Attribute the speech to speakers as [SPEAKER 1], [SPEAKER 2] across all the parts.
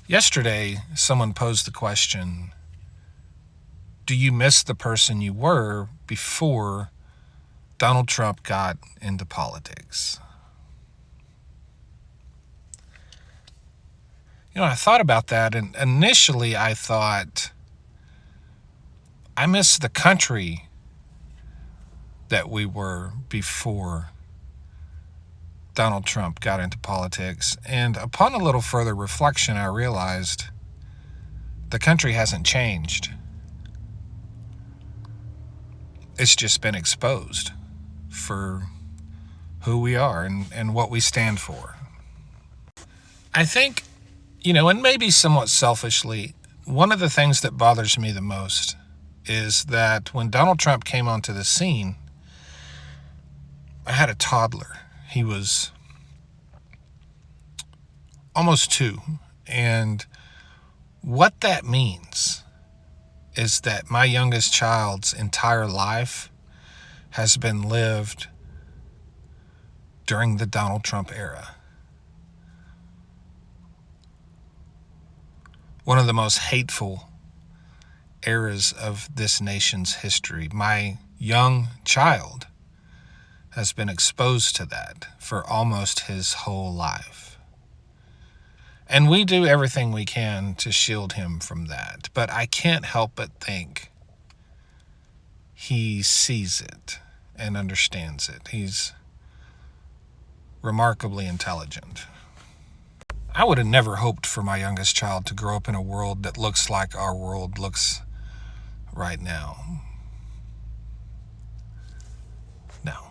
[SPEAKER 1] Yesterday, someone posed the question, do you miss the person you were before Donald Trump got into politics? I thought about that, and initially I thought, I miss the country that we were before Donald Trump got into politics. And upon a little further reflection, I realized the country hasn't changed. It's just been exposed for who we are and what we stand for. I think, and maybe somewhat selfishly, one of the things that bothers me the most is that when Donald Trump came onto the scene, I had a toddler. He was almost 2. And what that means is that my youngest child's entire life has been lived during the Donald Trump era. One of the most hateful eras of this nation's history. My young child has been exposed to that for almost his whole life. And we do everything we can to shield him from that. But I can't help but think he sees it and understands it. He's remarkably intelligent. I would have never hoped for my youngest child to grow up in a world that looks like our world looks right now. No.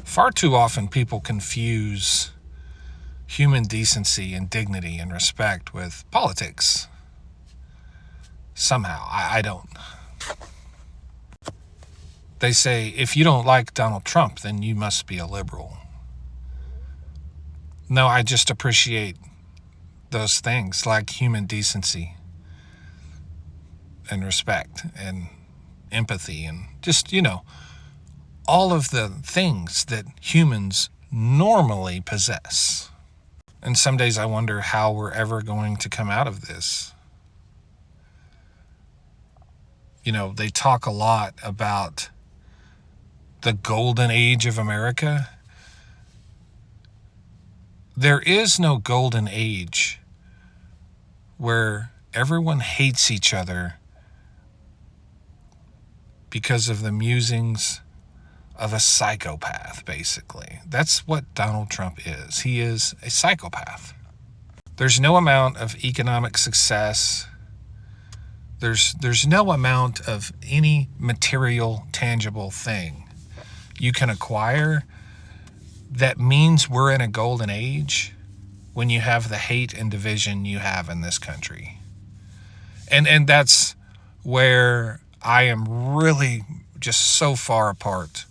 [SPEAKER 1] Far too often people confuse human decency and dignity and respect with politics. Somehow, I don't. They say, if you don't like Donald Trump, then you must be a liberal. No, I just appreciate those things like human decency and respect and empathy and just, all of the things that humans normally possess. And some days I wonder how we're ever going to come out of this. They talk a lot about the golden age of America. There is no golden age where everyone hates each other because of the musings of a psychopath, basically. That's what Donald Trump is. He is a psychopath. There's no amount of economic success. There's no amount of any material, tangible thing you can acquire that means we're in a golden age when you have the hate and division you have in this country. And that's where I am really just so far apart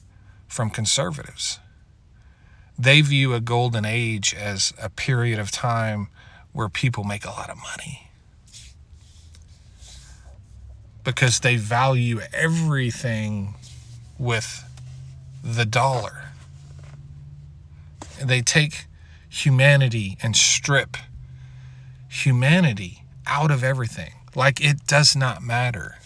[SPEAKER 1] from conservatives. They view a golden age as a period of time where people make a lot of money because they value everything with the dollar. They take humanity and strip humanity out of everything, like it does not matter,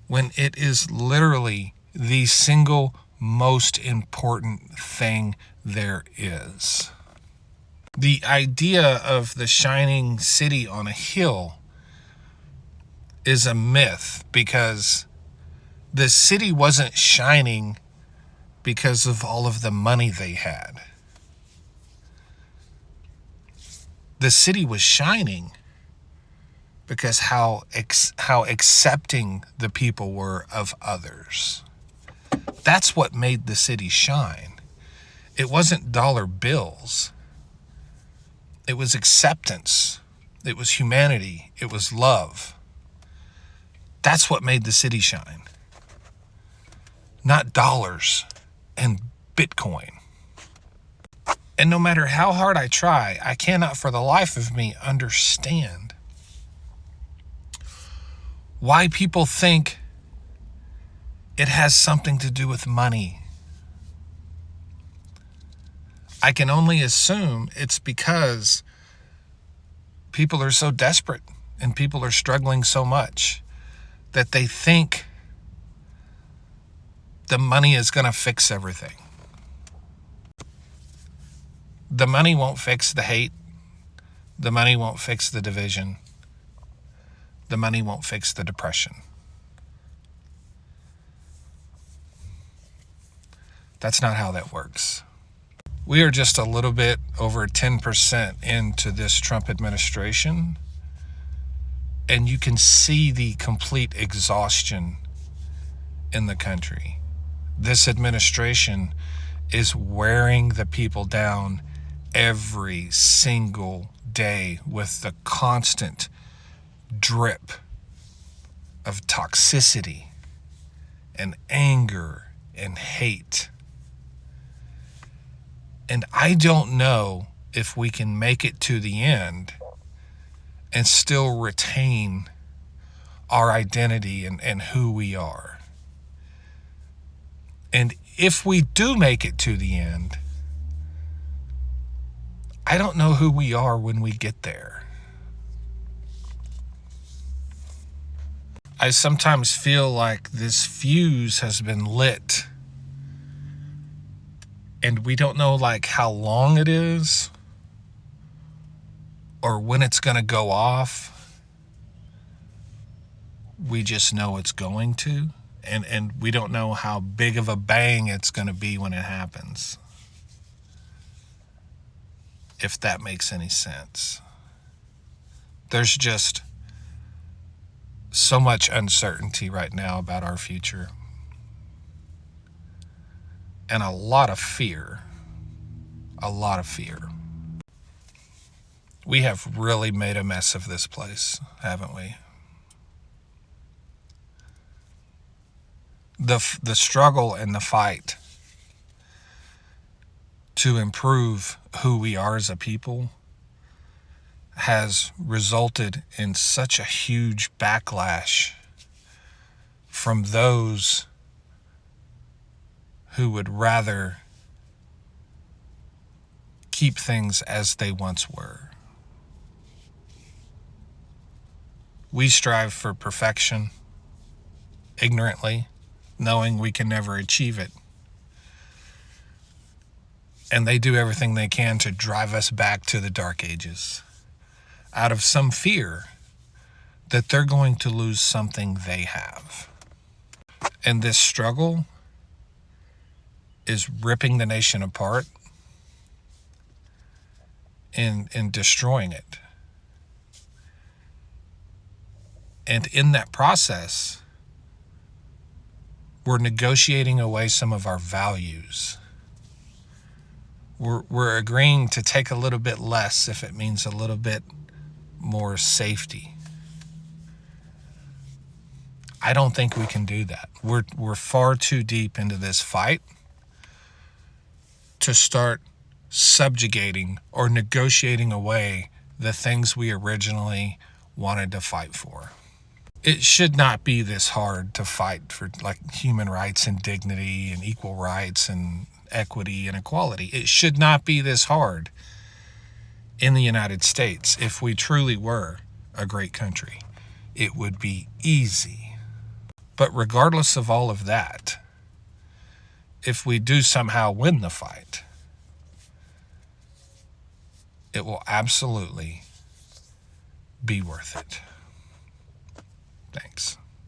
[SPEAKER 1] when it is literally the single most important thing there is. The idea of the shining city on a hill is a myth because the city wasn't shining because of all of the money they had. The city was shining because how accepting the people were of others. That's what made the city shine. It wasn't dollar bills. It was acceptance. It was humanity. It was love. That's what made the city shine. Not dollars and Bitcoin. And no matter how hard I try, I cannot for the life of me understand why people think it has something to do with money. I can only assume it's because People are so desperate and people are struggling so much that they think the money is going to fix everything. The money won't fix the hate. The money won't fix the division. The money won't fix the depression. That's not how that works. We are just a little bit over 10% into this Trump administration, and you can see the complete exhaustion in the country. This administration is wearing the people down every single day with the constant drip of toxicity and anger and hate. And I don't know if we can make it to the end and still retain our identity and who we are. And if we do make it to the end, I don't know who we are when we get there. I sometimes feel like this fuse has been lit and we don't know like how long it is or when it's going to go off. We just know it's going to, and we don't know how big of a bang it's going to be when it happens. If that makes any sense. There's just so much uncertainty right now about our future. And a lot of fear. A lot of fear. We have really made a mess of this place, haven't we? The struggle and the fight to improve who we are as a people has resulted in such a huge backlash from those who would rather keep things as they once were. We strive for perfection ignorantly, knowing we can never achieve it. And they do everything they can to drive us back to the dark ages out of some fear that they're going to lose something they have. And this struggle is ripping the nation apart and destroying it. And in that process, we're negotiating away some of our values. We're agreeing to take a little bit less if it means a little bit more safety. I don't think we can do that. We're far too deep into this fight to start subjugating or negotiating away the things we originally wanted to fight for. It should not be this hard to fight for like human rights and dignity and equal rights and equity and equality. It should not be this hard in the United States. If we truly were a great country, it would be easy. But regardless of all of that, if we do somehow win the fight, it will absolutely be worth it. Thanks.